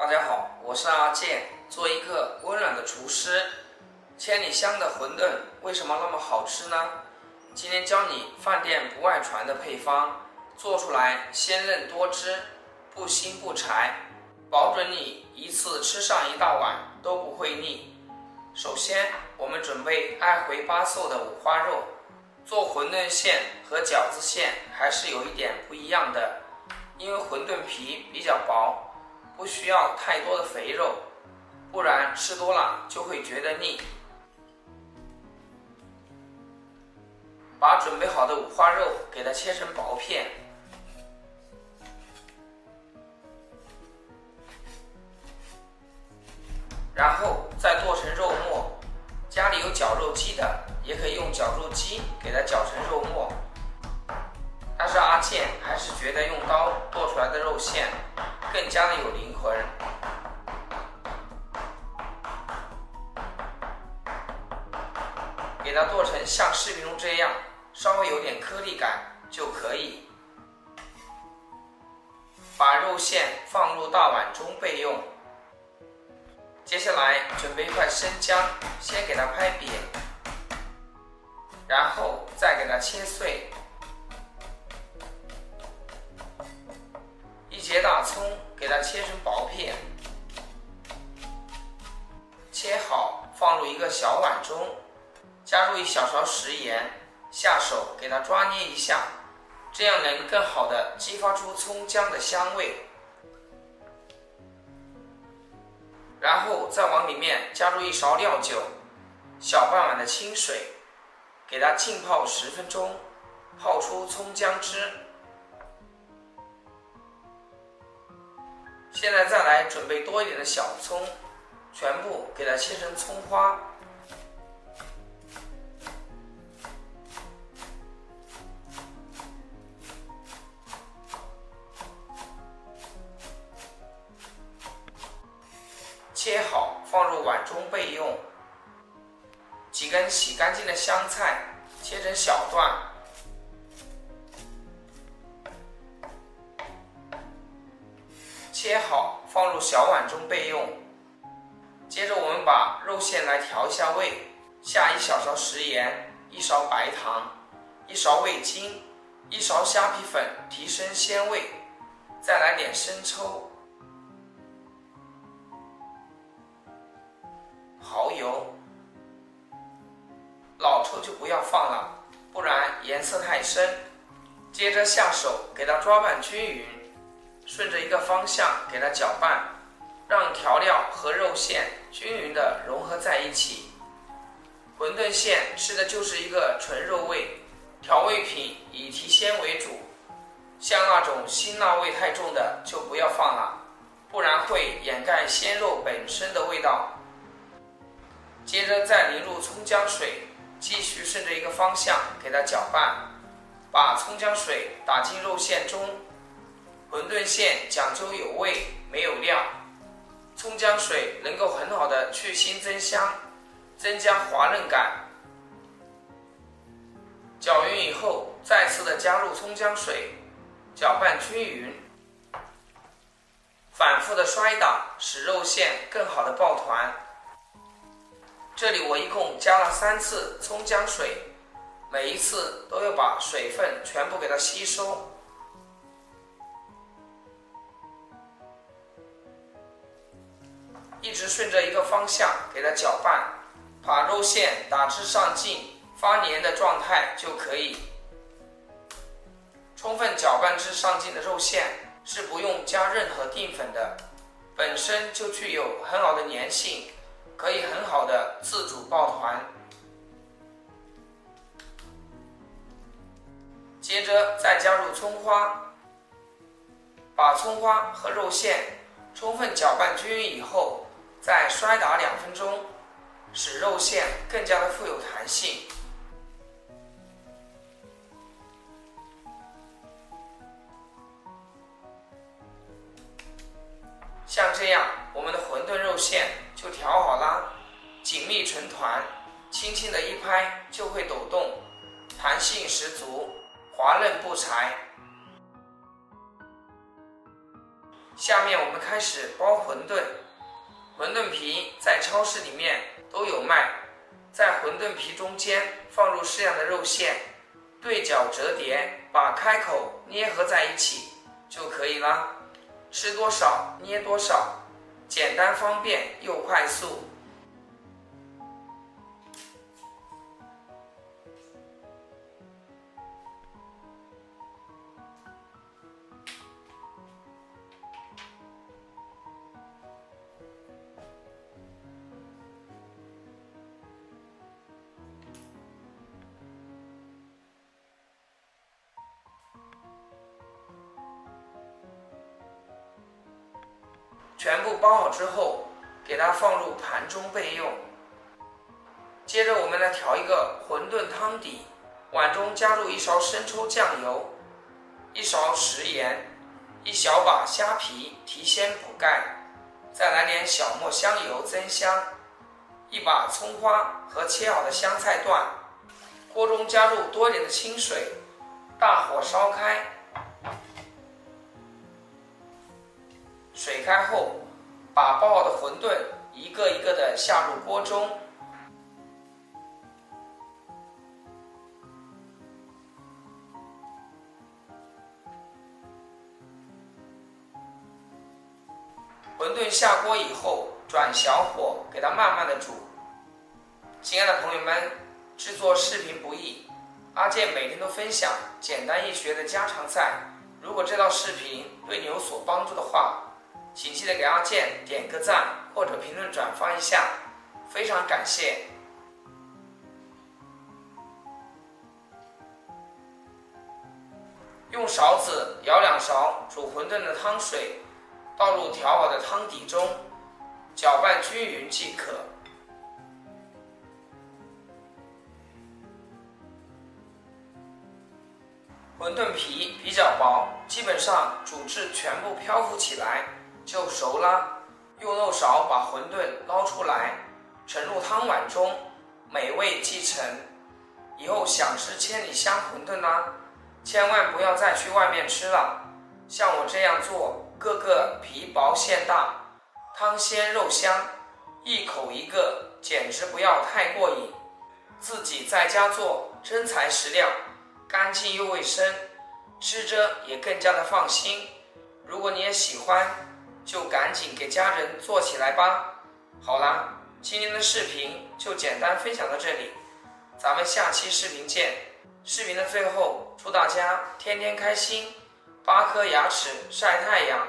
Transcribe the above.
大家好，我是阿健，做一个温暖的厨师。千里香的馄饨为什么那么好吃呢？今天教你饭店不外传的配方，做出来鲜嫩多汁，不腥不柴，保准你一次吃上一大碗都不会腻。首先，我们准备爱回八素的五花肉。做馄饨馅和饺子馅还是有一点不一样的，因为馄饨皮比较薄，不需要太多的肥肉，不然吃多了就会觉得腻。把准备好的五花肉给它切成薄片，然后再剁成肉末。家里有绞肉机的，也可以用绞肉机给它绞成肉末。但是阿健还是觉得用刀剁出来的肉馅更加的有灵魂。给它剁成像视频中这样，稍微有点颗粒感就可以。把肉馅放入大碗中备用。接下来准备一块生姜，先给它拍扁，然后再给它切碎。一节大葱给它切成薄片，切好放入一个小碗中，加入1小勺食盐，下手给它抓捏一下，这样能更好的激发出葱姜的香味。然后再往里面加入1勺料酒，小半碗的清水，给它浸泡10分钟，泡出葱姜汁。现在再来准备多一点的小葱，全部给它切成葱花。切好放入碗中备用。几根洗干净的香菜切成小段，切好放入小碗中备用。接着我们把肉馅来调一下味，下1小勺食盐，1勺白糖，1勺味精，1勺虾皮粉提升鲜味，再来点生抽、蚝油，老抽就不要放了，不然颜色太深。接着下手给它抓拌均匀，顺着一个方向给它搅拌，让调料和肉馅均匀的融合在一起。馄饨馅吃的就是一个纯肉味，调味品以提鲜为主，像那种辛辣味太重的就不要放了，不然会掩盖鲜肉本身的味道。接着再淋入葱姜水，继续顺着一个方向给它搅拌，把葱姜水打进肉馅中。馄饨馅讲究有味没有料，葱姜水能够很好的去腥增香，增加滑嫩感。搅匀以后，再次的加入葱姜水，搅拌均匀，反复的摔打，使肉馅更好的抱团。这里我一共加了3次葱姜水，每一次都要把水分全部给它吸收。一直顺着一个方向给它搅拌，把肉馅打至上劲，发黏的状态就可以。充分搅拌至上劲的肉馅是不用加任何淀粉的，本身就具有很好的粘性，可以很好的自主抱团。接着再加入葱花，把葱花和肉馅充分搅拌均匀以后，再摔打2分钟，使肉馅更加的富有弹性。像这样，我们的馄饨肉馅就调好啦，紧密成团，轻轻的一拍就会抖动，弹性十足，滑嫩不柴。下面我们开始包馄饨。馄饨皮在超市里面都有卖，在馄饨皮中间放入适量的肉馅，对角折叠，把开口捏合在一起就可以了。吃多少捏多少，简单方便又快速。全部包好之后，给它放入盘中备用。接着我们来调一个馄饨汤底，碗中加入1勺生抽酱油，1勺食盐，1小把虾皮提鲜补钙，再来点小磨香油增香，1把葱花和切好的香菜段。锅中加入多点的清水，大火烧开。水开后，把包好的馄饨一个一个的下入锅中。馄饨下锅以后，转小火给它慢慢的煮。亲爱的朋友们，制作视频不易，阿健每天都分享简单易学的家常菜。如果这道视频对你有所帮助的话，请记得给阿健点个赞或者评论转发一下，非常感谢。用勺子舀2勺煮馄饨的汤水，倒入调好的汤底中，搅拌均匀即可。馄饨皮比较薄，基本上煮至全部漂浮起来就熟了。用漏勺把馄饨捞出来，盛入汤碗中，美味继承。以后想吃千里香馄饨呢，千万不要再去外面吃了。像我这样做，个个皮薄馅大，汤鲜肉香，一口一个，简直不要太过瘾。自己在家做，真材实料，干净又卫生，吃着也更加的放心。如果你也喜欢，就赶紧给家人做起来吧。好啦，今天的视频就简单分享到这里，咱们下期视频见。视频的最后，祝大家天天开心，8颗牙齿晒太阳。